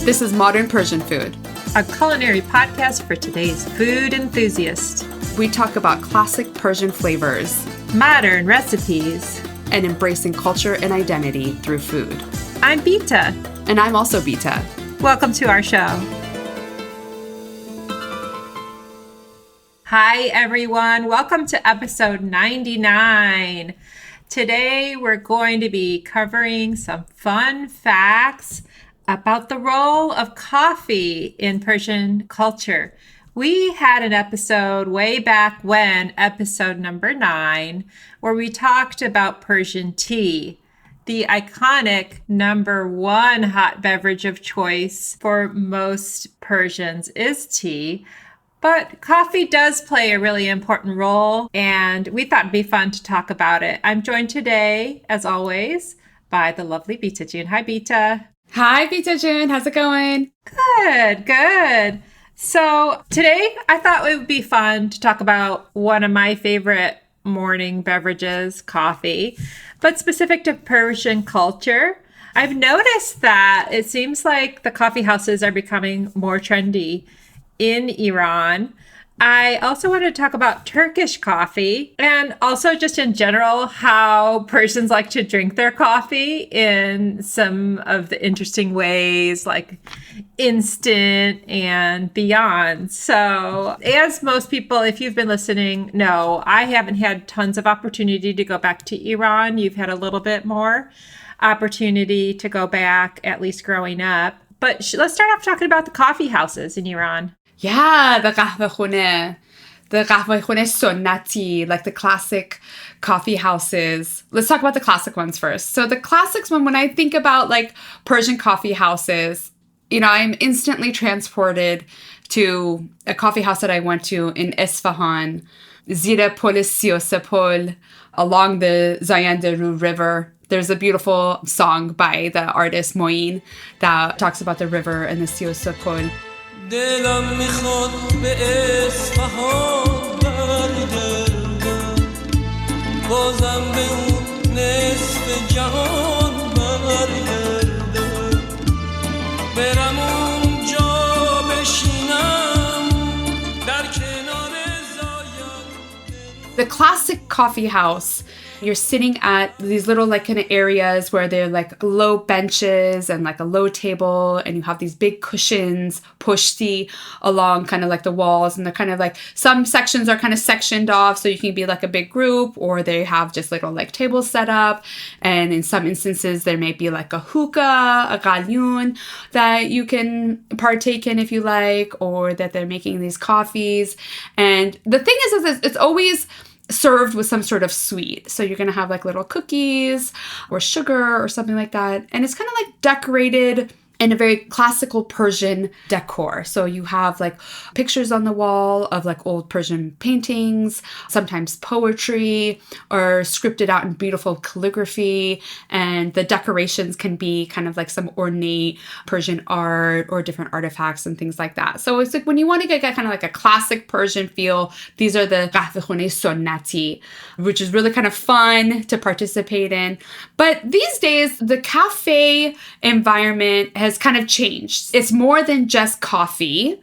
This is Modern Persian Food, a culinary podcast for today's food enthusiast. We talk about classic Persian flavors, modern recipes, and embracing culture and identity through food. I'm Bita. And I'm also Bita. Welcome to our show. Hi, everyone. Welcome to episode 99. Today, we're going to be covering some fun facts about the role of coffee in Persian culture. We had an episode way back when, episode number 9, where we talked about Persian tea, the iconic number 1 hot beverage of choice for most Persians is tea. But coffee does play a really important role, and we thought it'd be fun to talk about it. I'm joined today, as always, by the lovely Bita June. Hi, Bita. Hi, Bita June. How's it going? Good. So today, I thought it would be fun to talk about one of my favorite morning beverages, coffee, but specific to Persian culture. I've noticed that it seems like the coffee houses are becoming more trendy in Iran. I also want to talk about Turkish coffee and also just in general how Persians like to drink their coffee in some of the interesting ways like instant and beyond. So as most people, if you've been listening, know, I haven't had tons of opportunity to go back to Iran. You've had a little bit more opportunity to go back, at least growing up. But let's start off talking about the coffee houses in Iran. Yeah, the qahvehkhune sunnati, like the classic coffee houses. Let's talk about the classic ones first. So the classics when I think about like Persian coffee houses, I'm instantly transported to a coffee house that I went to in Isfahan, Zira Pol Siyosepol, along the Zayandaru River. There's a beautiful song by the artist Moin that talks about the river and the Siyosepol. دلم میخواد به اصفهان برگردم بازم به اون نصف جهان برگردم برم اونجا بشینم در کنار زاید. The classic coffee house, you're sitting at these little like kind of areas where they're like low benches and like a low table, and you have these big cushions pushti along kind of like the walls, and they're kind of like some sections are kind of sectioned off so you can be like a big group, or they have just little like tables set up, and in some instances there may be like a hookah, a galyun that you can partake in if you like, or that they're making these coffees. And the thing is it's always served with some sort of sweet. So you're going to have like little cookies or sugar or something like that. And it's kind of like decorated in a very classical Persian decor. So you have like pictures on the wall of like old Persian paintings, sometimes poetry, or scripted out in beautiful calligraphy. And the decorations can be kind of like some ornate Persian art or different artifacts and things like that. So it's like when you want to get kind of like a classic Persian feel, these are the qahvehkhune sunnati, which is really kind of fun to participate in. But these days, the cafe environment has kind of changed. It's more than just coffee.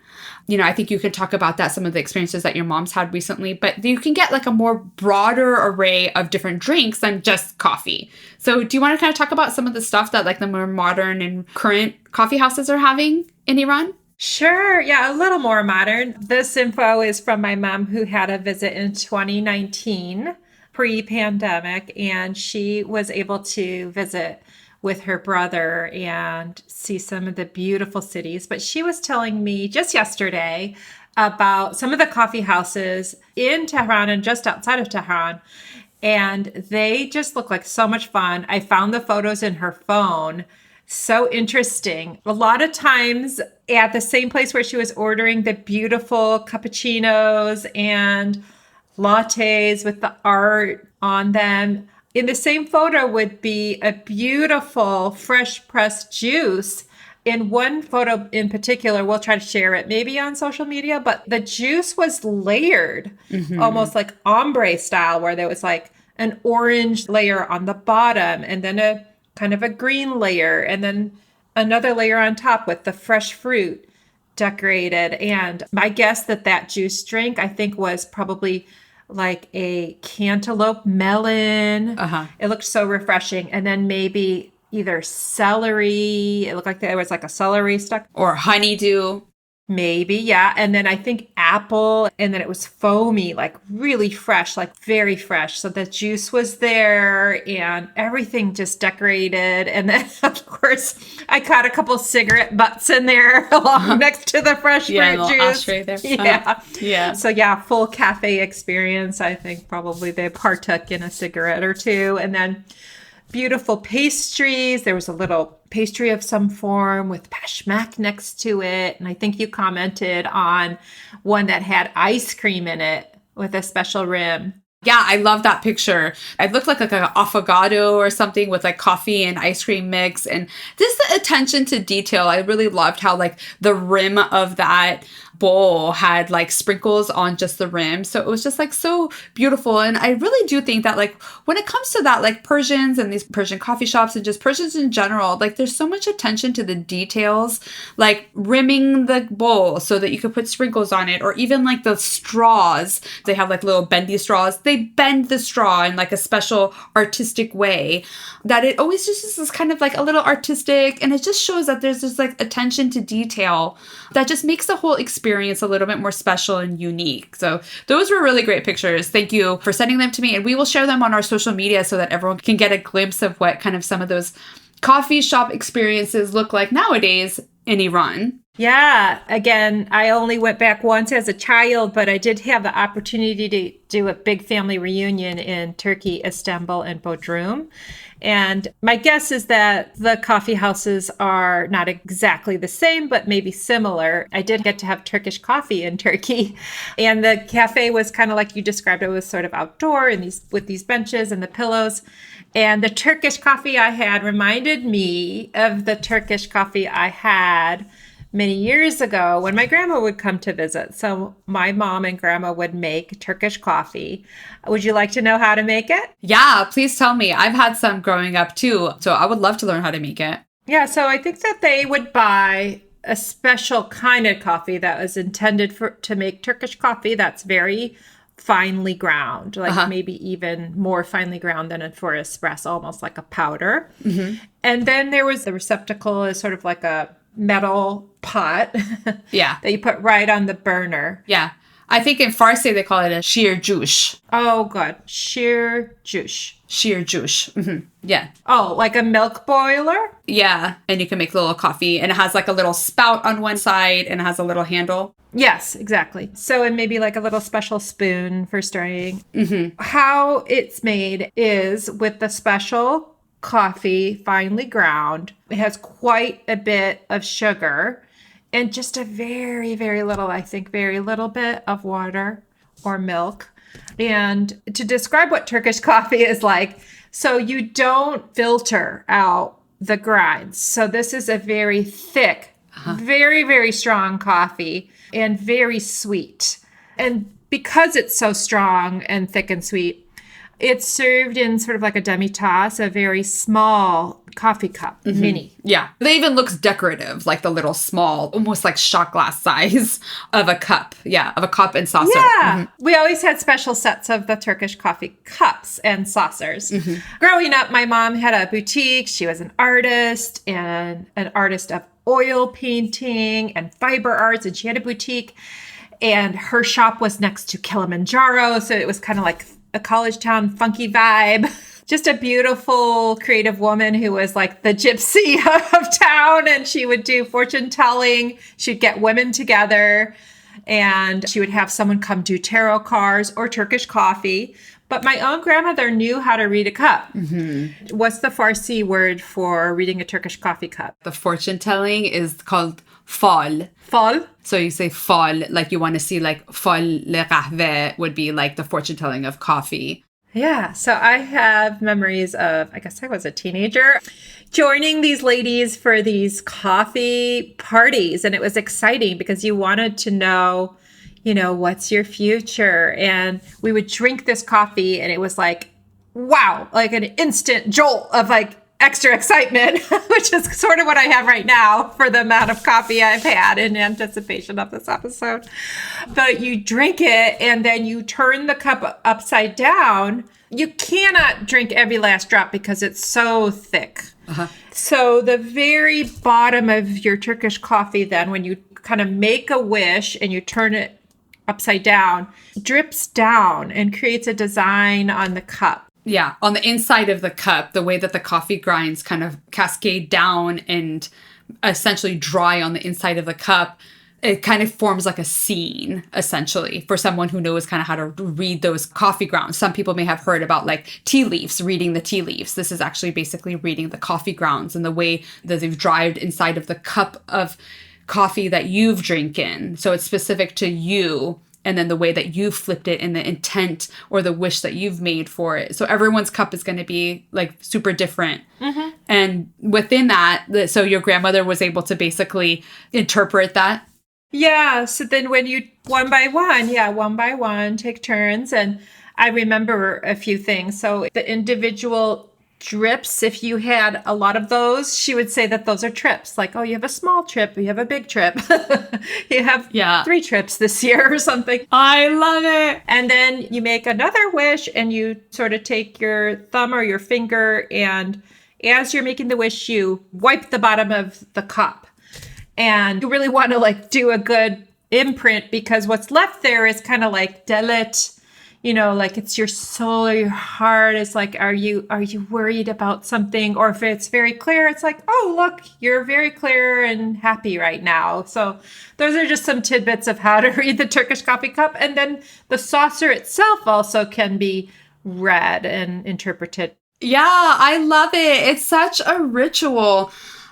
I think you can talk about that, some of the experiences that your mom's had recently, but you can get like a more broader array of different drinks than just coffee. So do you want to kind of talk about some of the stuff that like the more modern and current coffee houses are having in Iran? Sure. Yeah, a little more modern. This info is from my mom who had a visit in 2019, pre-pandemic, and she was able to visit with her brother and see some of the beautiful cities. But she was telling me just yesterday about some of the coffee houses in Tehran and just outside of Tehran. And they just look like so much fun. I found the photos in her phone. So interesting. A lot of times at the same place where she was ordering the beautiful cappuccinos and lattes with the art on them, in the same photo would be a beautiful fresh pressed juice. In one photo in particular, we'll try to share it maybe on social media, but the juice was layered, almost like ombre style, where there was like an orange layer on the bottom and then a kind of a green layer and then another layer on top with the fresh fruit decorated. And my guess that juice drink, I think, was probably like a cantaloupe melon. It looked so refreshing. And then maybe either celery. It looked like there was like a celery stuck. Or honeydew. Maybe, yeah. And then I think apple, and then it was foamy, like really fresh, like very fresh. So the juice was there and everything just decorated. And then, of course, I caught a couple cigarette butts in there along next to the fresh fruit little juice. ashtray there. Yeah. Yeah. So yeah, full cafe experience. I think probably they partook in a cigarette or two. And then beautiful pastries. There was a little pastry of some form with pashmak next to it. And I think you commented on one that had ice cream in it with a special rim. Yeah, I love that picture. It looked like an affogato or something with like coffee and ice cream mix. And just the attention to detail. I really loved how like the rim of that bowl had like sprinkles on just the rim. So it was just like so beautiful. And I really do think that like when it comes to that, like Persians and these Persian coffee shops and just Persians in general, like there's so much attention to the details, like rimming the bowl so that you could put sprinkles on it, or even like the straws. They have like little bendy straws. They bend the straw in like a special artistic way that it always just is kind of like a little artistic. And it just shows that there's this like attention to detail that just makes the whole experience a little bit more special and unique. So those were really great pictures. Thank you for sending them to me. And we will share them on our social media so that everyone can get a glimpse of what kind of some of those coffee shop experiences look like nowadays in Iran. Yeah. Again, I only went back once as a child, but I did have the opportunity to do a big family reunion in Turkey, Istanbul, and Bodrum. And my guess is that the coffee houses are not exactly the same, but maybe similar. I did get to have Turkish coffee in Turkey. And the cafe was kind of like you described. It was sort of outdoor and with these benches and the pillows. And the Turkish coffee I had reminded me of the Turkish coffee I had many years ago when my grandma would come to visit. So my mom and grandma would make Turkish coffee. Would you like to know how to make it? Yeah, please tell me. I've had some growing up too, so I would love to learn how to make it. Yeah, so I think that they would buy a special kind of coffee that was intended to make Turkish coffee that's very finely ground, like maybe even more finely ground than for espresso, almost like a powder. And then there was the receptacle is sort of like a metal pot that you put right on the burner. Yeah. I think in Farsi they call it a sheer juice. Oh, good. Sheer juice. Sheer juice. Yeah. Oh, like a milk boiler? Yeah. And you can make a little coffee. And it has like a little spout on one side and it has a little handle. Yes, exactly. So, and maybe like a little special spoon for stirring. How it's made is with the special coffee, finely ground. It has quite a bit of sugar and just a very, very little, I think, very little bit of water or milk. And to describe what Turkish coffee is like, so you don't filter out the grinds. So this is a very thick, very, very strong coffee and very sweet. And because it's so strong and thick and sweet, it's served in sort of like a demi-tasse, a very small coffee cup, mini. Yeah. It even looks decorative, like the little small, almost like shot glass size of a cup. Yeah, of a cup and saucer. Yeah. We always had special sets of the Turkish coffee cups and saucers. Growing up, my mom had a boutique. She was an artist and an artist of oil painting and fiber arts, and she had a boutique. And her shop was next to Kilimanjaro, so it was kind of like a college town funky vibe. Just a beautiful creative woman who was like the gypsy of town, and she would do fortune telling. She'd get women together and she would have someone come do tarot cards or Turkish coffee. But my own grandmother knew how to read a cup. What's the Farsi word for reading a Turkish coffee cup? The fortune telling is called faal. Faal? So you say faal, like you want to see like faal le qahve would be like the fortune telling of coffee. Yeah. So I have memories of, I guess I was a teenager, joining these ladies for these coffee parties. And it was exciting because you wanted to know, you know, what's your future? And we would drink this coffee and it was like, wow, like an instant jolt of like extra excitement, which is sort of what I have right now for the amount of coffee I've had in anticipation of this episode. But you drink it and then you turn the cup upside down. You cannot drink every last drop because it's so thick. So the very bottom of your Turkish coffee, then when you kind of make a wish and you turn it upside down, drips down and creates a design on the cup. Yeah, on the inside of the cup, the way that the coffee grinds kind of cascade down and essentially dry on the inside of the cup, it kind of forms like a scene, essentially, for someone who knows kind of how to read those coffee grounds. Some people may have heard about like tea leaves, reading the tea leaves. This is actually basically reading the coffee grounds and the way that they've dried inside of the cup of coffee that you've drinking. So it's specific to you. And then the way that you flipped it and the intent or the wish that you've made for it. So everyone's cup is going to be like super different. And within that, so your grandmother was able to basically interpret that. Yeah. So then when you one by one, take turns. And I remember a few things. So the individual drips, if you had a lot of those, she would say that those are trips. Like, oh, you have a small trip, you have a big trip. You have 3 trips this year or something. I love it. And then you make another wish and you sort of take your thumb or your finger, and as you're making the wish, you wipe the bottom of the cup. And you really want to like do a good imprint, because what's left there is kind of like delit. You know, like it's your soul or your heart. It's like, are you worried about something? Or if it's very clear, it's like, oh, look, you're very clear and happy right now. So those are just some tidbits of how to read the Turkish coffee cup. And then the saucer itself also can be read and interpreted. Yeah, I love it. It's such a ritual.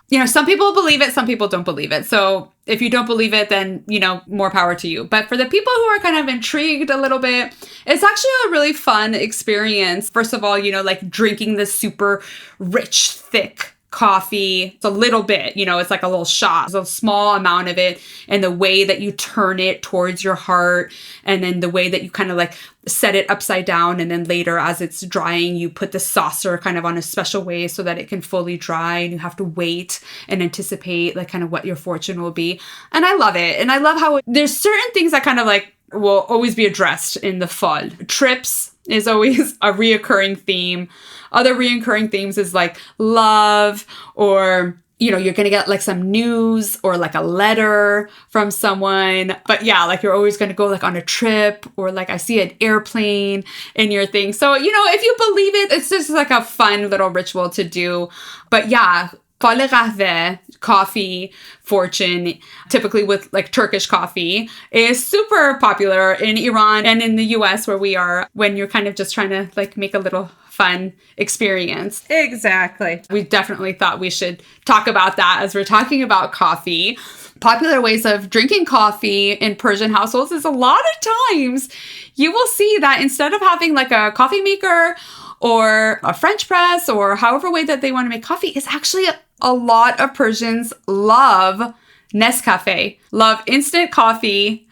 You know, some people believe it, some people don't believe it. So if you don't believe it, then, you know, more power to you. But for the people who are kind of intrigued a little bit, it's actually a really fun experience. First of all, you know, like drinking this super rich, thick coffee. It's a little bit, you know, it's like a little shot. It's a small amount of it. And the way that you turn it towards your heart, and then the way that you kind of like set it upside down. And then later, as it's drying, you put the saucer kind of on a special way so that it can fully dry, and you have to wait and anticipate like kind of what your fortune will be. And I love it. And I love how there's certain things that kind of like will always be addressed in the faal. Trips is always a reoccurring theme. Other reoccurring themes is like love, or, you know, you're going to get like some news or like a letter from someone. But yeah, like you're always going to go like on a trip, or like I see an airplane in your thing. So, you know, if you believe it, it's just like a fun little ritual to do. But yeah, faal kahve, coffee fortune, typically with like Turkish coffee, is super popular in Iran and in the US where we are, when you're kind of just trying to like make a little fun experience. Exactly. We definitely thought we should talk about that as we're talking about coffee. Popular ways of drinking coffee in Persian households is a lot of times you will see that instead of having like a coffee maker or a French press or however way that they want to make coffee, is actually a lot of Persians love nescafe, love instant coffee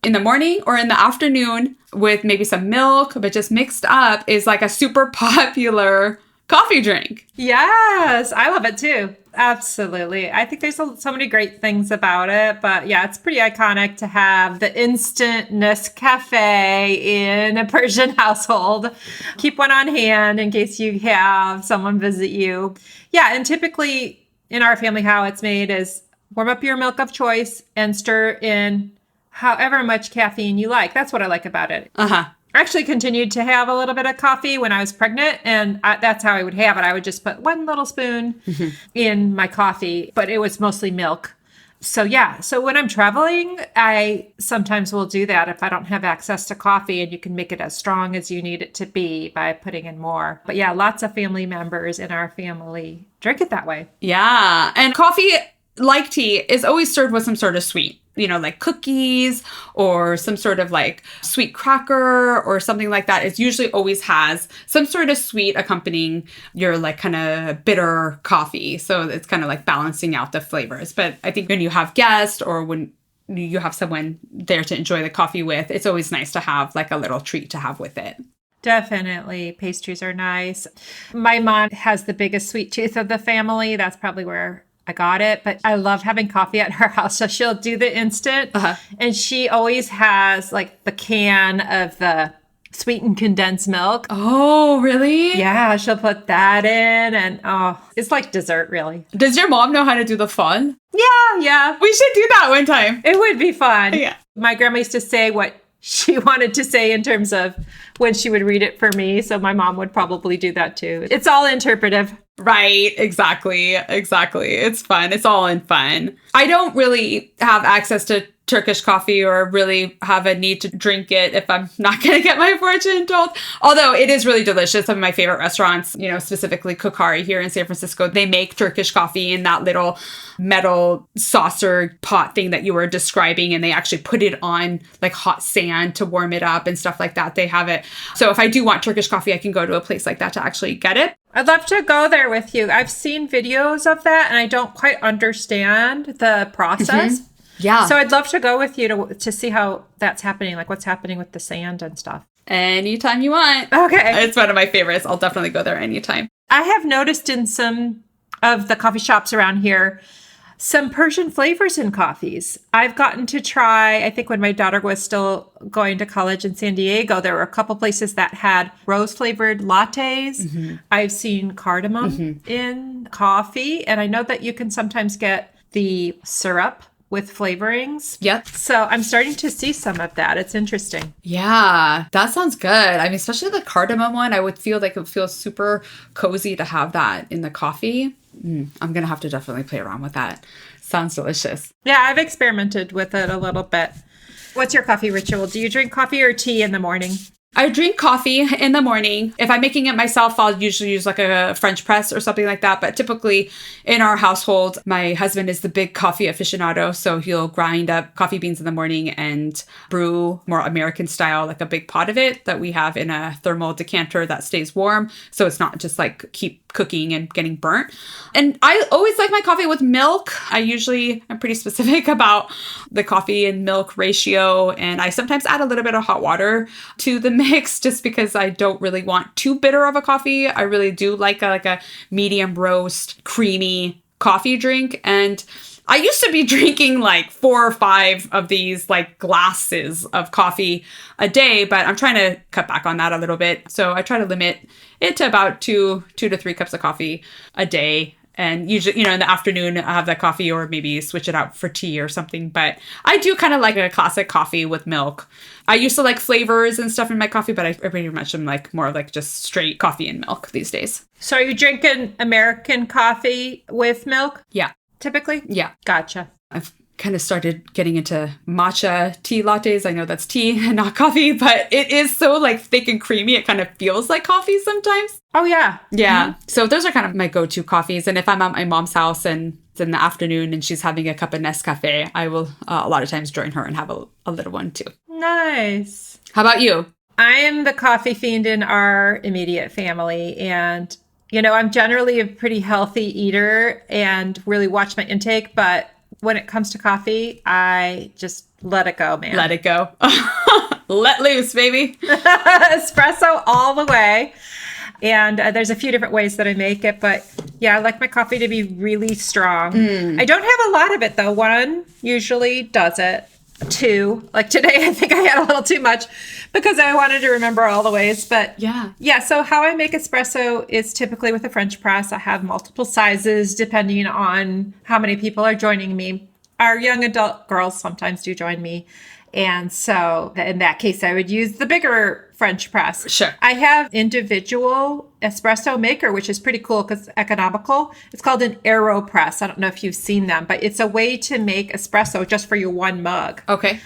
in the morning or in the afternoon with maybe some milk, but just mixed up, is like a super popular coffee drink. Yes, I love it too. Absolutely. I think there's so many great things about it, but yeah, it's pretty iconic to have the instant Nescafe in a Persian household. Keep one on hand in case you have someone visit you. Yeah, and typically in our family, how it's made is warm up your milk of choice and stir in however much caffeine you like. That's what I like about it. I actually continued to have a little bit of coffee when I was pregnant, and that's how I would have it. I would just put one little spoon in my coffee, but it was mostly milk. So yeah, so when I'm traveling, I sometimes will do that if I don't have access to coffee, and you can make it as strong as you need it to be by putting in more. But yeah, lots of family members in our family drink it that way. Yeah, and coffee, like tea, is always served with some sort of sweet. You know, like cookies or some sort of like sweet cracker or something like that. It usually always has some sort of sweet accompanying your like kind of bitter coffee. So it's kind of like balancing out the flavors. But I think when you have guests or when you have someone there to enjoy the coffee with, it's always nice to have like a little treat to have with it. Definitely. Pastries are nice. My mom has the biggest sweet tooth of the family. That's probably where I got it. But I love having coffee at her house. So she'll do the instant. And she always has like the can of the sweetened condensed milk. Oh, really? Yeah, she'll put that in. And it's like dessert, really. Does your mom know how to do the fun? Yeah. We should do that one time. It would be fun. Yeah. My grandma used to say what she wanted to say in terms of when she would read it for me. So my mom would probably do that too. It's all interpretive. Right. Exactly. It's fun. It's all in fun. I don't really have access to Turkish coffee or really have a need to drink it if I'm not going to get my fortune told. Although it is really delicious. Some of my favorite restaurants, specifically Kokari here in San Francisco, they make Turkish coffee in that little metal saucer pot thing that you were describing. And they actually put it on like hot sand to warm it up and stuff like that. They have it. So if I do want Turkish coffee, I can go to a place like that to actually get it. I'd love to go there with you. I've seen videos of that and I don't quite understand the process. Mm-hmm. Yeah. So I'd love to go with you to see how that's happening, like what's happening with the sand and stuff. Anytime you want. Okay. It's one of my favorites. I'll definitely go there anytime. I have noticed in some of the coffee shops around here, some Persian flavors in coffees. I've gotten to try, I think when my daughter was still going to college in San Diego, there were a couple places that had rose flavored lattes. Mm-hmm. I've seen cardamom in coffee. And I know that you can sometimes get the syrup with flavorings. Yep. So I'm starting to see some of that. It's interesting. Yeah, that sounds good. I mean, especially the cardamom one, I would feel like it would feel super cozy to have that in the coffee. I'm going to have to definitely play around with that. Sounds delicious. Yeah, I've experimented with it a little bit. What's your coffee ritual? Do you drink coffee or tea in the morning? I drink coffee in the morning. If I'm making it myself, I'll usually use like a French press or something like that. But typically in our household, my husband is the big coffee aficionado. So he'll grind up coffee beans in the morning and brew more American style, like a big pot of it that we have in a thermal decanter that stays warm. So it's not just like keep cooking and getting burnt. And I always like my coffee with milk. I'm pretty specific about the coffee and milk ratio. And I sometimes add a little bit of hot water to the mix just because I don't really want too bitter of a coffee. I really do like a medium roast, creamy coffee drink. And I used to be drinking like 4 or 5 of these like glasses of coffee a day, but I'm trying to cut back on that a little bit. So I try to limit it to about 2 to 3 cups of coffee a day. And usually, in the afternoon, I have that coffee or maybe switch it out for tea or something. But I do kind of like a classic coffee with milk. I used to like flavors and stuff in my coffee, but I pretty much am like more like just straight coffee and milk these days. So are you drinking American coffee with milk? Yeah. Typically? Yeah. Gotcha. I've kind of started getting into matcha tea lattes. I know that's tea and not coffee, but it is so like thick and creamy. It kind of feels like coffee sometimes. Oh, yeah. Yeah. Mm-hmm. So those are kind of my go-to coffees. And if I'm at my mom's house and it's in the afternoon and she's having a cup of Nescafe, I will a lot of times join her and have a little one too. Nice. How about you? I am the coffee fiend in our immediate family. And, I'm generally a pretty healthy eater and really watch my intake. But when it comes to coffee, I just let it go, man. Let it go. Let loose, baby. Espresso all the way. And there's a few different ways that I make it. But yeah, I like my coffee to be really strong. I don't have a lot of it, though. 1 usually does it. 2, like today, I think I had a little too much because I wanted to remember all the ways. But yeah. So how I make espresso is typically with a French press. I have multiple sizes depending on how many people are joining me. Our young adult girls sometimes do join me. And so in that case, I would use the bigger French press. Sure. I have individual espresso maker, which is pretty cool because it's economical. It's called an AeroPress. I don't know if you've seen them, but it's a way to make espresso just for your 1 mug. Okay.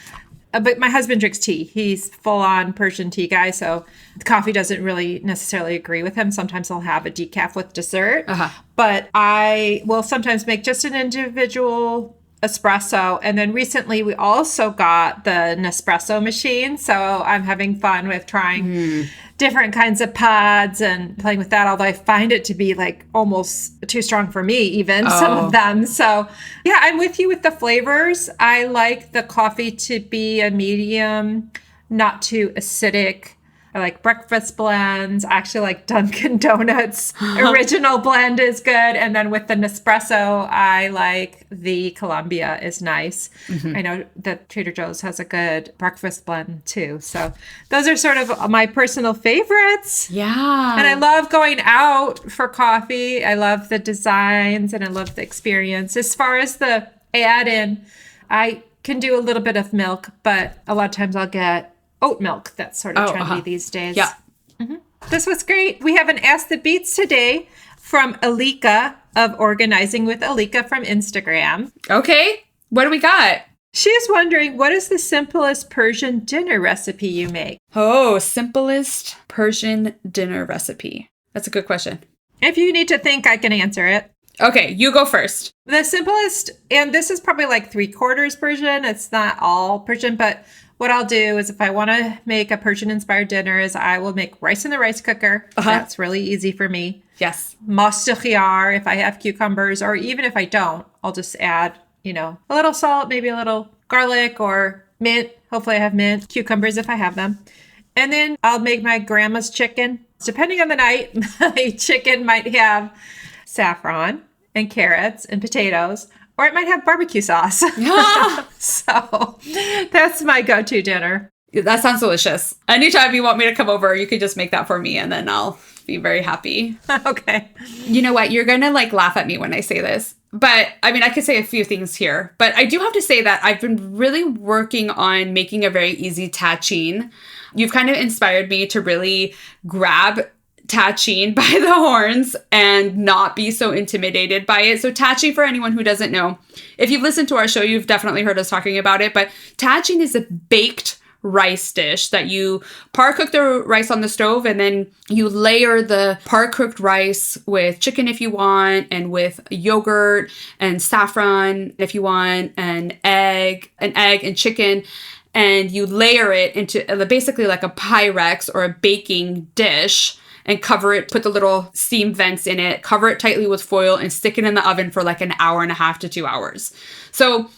But my husband drinks tea. He's full-on Persian tea guy, so coffee doesn't really necessarily agree with him. Sometimes I'll have a decaf with dessert. But I will sometimes make just an individual espresso. And then recently we also got the Nespresso machine. So I'm having fun with trying different kinds of pods and playing with that. Although I find it to be like almost too strong for me, even some of them. So yeah, I'm with you with the flavors. I like the coffee to be a medium, not too acidic. I I like breakfast blends. I actually like Dunkin' Donuts. Original blend is good. And then with the Nespresso, I like the Columbia is nice. I know that Trader Joe's has a good breakfast blend too. So those are sort of my personal favorites. Yeah. And I love going out for coffee. I love the designs and I love the experience. As far as the add-in, I can do a little bit of milk, but a lot of times I'll get oat milk. That's sort of trendy these days. Yeah. This was great. We have an Ask the Beats today from Elika of Organizing with Elika from Instagram. Okay. What do we got? She's wondering, what is the simplest Persian dinner recipe you make? Oh, simplest Persian dinner recipe. That's a good question. If you need to think, I can answer it. Okay, you go first. The simplest, and this is probably like 3/4 Persian. It's not all Persian, but what I'll do is if I want to make a Persian-inspired dinner is I will make rice in the rice cooker. That's really easy for me. Yes. Masta khiyar, if I have cucumbers, or even if I don't, I'll just add, a little salt, maybe a little garlic or mint. Hopefully I have mint, cucumbers if I have them. And then I'll make my grandma's chicken. Depending on the night, my chicken might have saffron and carrots and potatoes, or it might have barbecue sauce. So that's my go-to dinner. That sounds delicious. Anytime you want me to come over, you could just make that for me and then I'll be very happy. Okay. You know what? You're going to laugh at me when I say this. But I mean, I could say a few things here. But I do have to say that I've been really working on making a very easy tagine. You've kind of inspired me to really grab tagine by the horns and not be so intimidated by it. So tagine, for anyone who doesn't know, if you've listened to our show, you've definitely heard us talking about it. But tagine is a baked rice dish that you par-cook the rice on the stove and then you layer the par-cooked rice with chicken if you want and with yogurt and saffron if you want and egg and chicken. And you layer it into basically like a Pyrex or a baking dish and cover it, put the little steam vents in it, cover it tightly with foil and stick it in the oven for like an hour and a half to 2 hours. So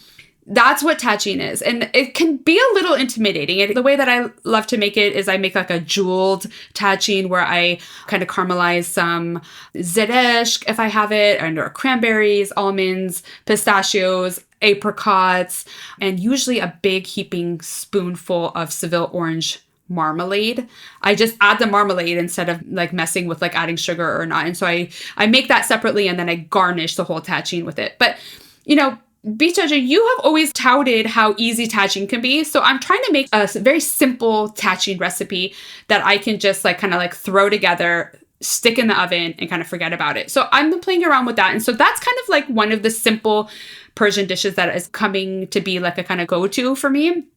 that's what tagine is. And it can be a little intimidating. The way that I love to make it is I make like a jeweled tagine where I kind of caramelize some zeresh if I have it, or cranberries, almonds, pistachios, apricots, and usually a big heaping spoonful of Seville orange marmalade. I just add the marmalade instead of like messing with like adding sugar or not. And so I make that separately and then I garnish the whole tagine with it. But, Beata, you have always touted how easy tagine can be. So I'm trying to make a very simple tagine recipe that I can just kind of throw together, stick in the oven and kind of forget about it. So I'm playing around with that. And so that's kind of like one of the simple Persian dishes that is coming to be like a kind of go-to for me.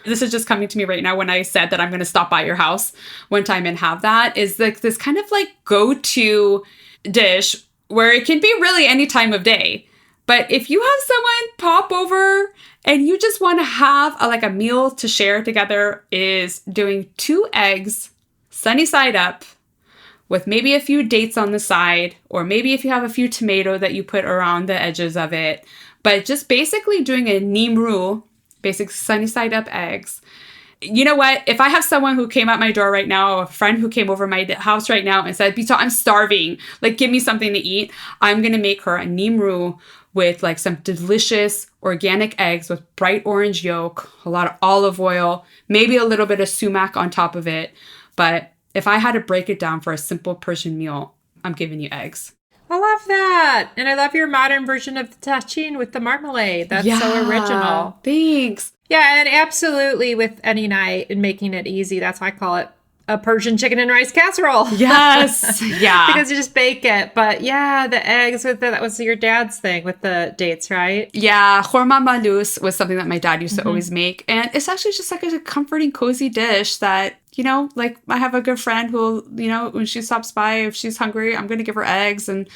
This is just coming to me right now when I said that I'm going to stop by your house one time and have that, is like this kind of like go-to dish where it can be really any time of day. But if you have someone pop over and you just want to have a meal to share together, is doing 2 eggs sunny side up with maybe a few dates on the side, or maybe if you have a few tomato that you put around the edges of it, but just basically doing a nimru, basic sunny side up eggs. You know what? If I have someone who came at my door right now, a friend who came over my house right now and said, Beata, I'm starving, give me something to eat, I'm going to make her a nimru with some delicious organic eggs with bright orange yolk, a lot of olive oil, maybe a little bit of sumac on top of it. But if I had to break it down for a simple Persian meal, I'm giving you eggs. I love that. And I love your modern version of the tagine with the marmalade. That's so original. Thanks. Yeah, and absolutely with any night and making it easy. That's why I call it a Persian chicken and rice casserole. Yes. Yeah. Because you just bake it. But yeah, the eggs with that was your dad's thing with the dates, right? Yeah. Khorma malus was something that my dad used to always make. And it's actually just like a comforting, cozy dish that, I have a good friend who, when she stops by, if she's hungry, I'm going to give her eggs. And,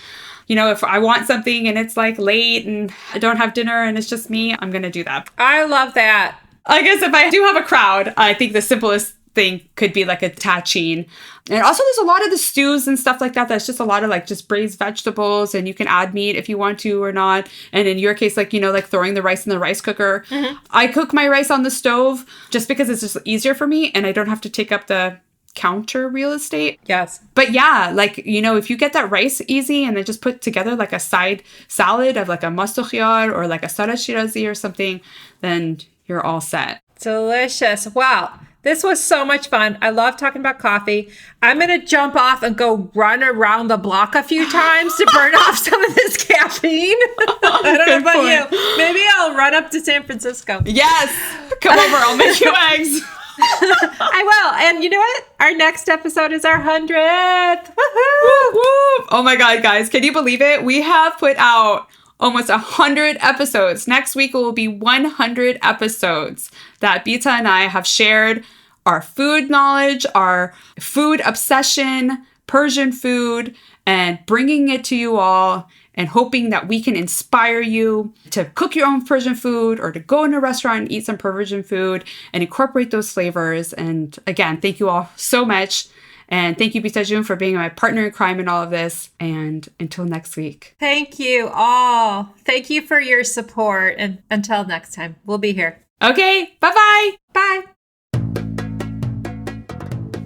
if I want something and it's late and I don't have dinner and it's just me, I'm going to do that. I love that. I guess if I do have a crowd, I think the simplest thing could be like a tagine. And also there's a lot of the stews and stuff like that. That's just a lot of just braised vegetables, and you can add meat if you want to or not. And in your case, throwing the rice in the rice cooker. I cook my rice on the stove just because it's just easier for me and I don't have to take up the counter real estate. Yes. But yeah, like, you know, if you get that rice easy and then just put together like a side salad of like a mastokhiyar or like a sara shirazi or something, then you're all set. Delicious. Wow. This was so much fun. I love talking about coffee. I'm going to jump off and go run around the block a few times to burn off some of this caffeine. I don't know about you. Maybe I'll run up to San Francisco. Yes. Come over. I'll make you eggs. I will. And you know what? Our next episode is our 100th. Woo, woo. Oh my God, guys. Can you believe it? We have put out almost 100 episodes. Next week will be 100 episodes that Bita and I have shared our food knowledge, our food obsession, Persian food, and bringing it to you all and hoping that we can inspire you to cook your own Persian food or to go in a restaurant and eat some Persian food and incorporate those flavors. And again, thank you all so much. And thank you, Bita June, for being my partner in crime in all of this. And until next week. Thank you all. Thank you for your support. And until next time, we'll be here. Okay, bye-bye. Bye.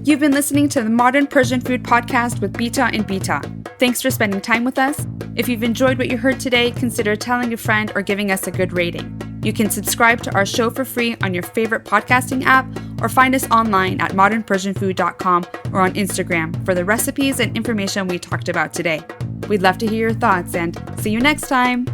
You've been listening to the Modern Persian Food Podcast with Bita and Beata. Thanks for spending time with us. If you've enjoyed what you heard today, consider telling a friend or giving us a good rating. You can subscribe to our show for free on your favorite podcasting app or find us online at modernpersianfood.com or on Instagram for the recipes and information we talked about today. We'd love to hear your thoughts and see you next time.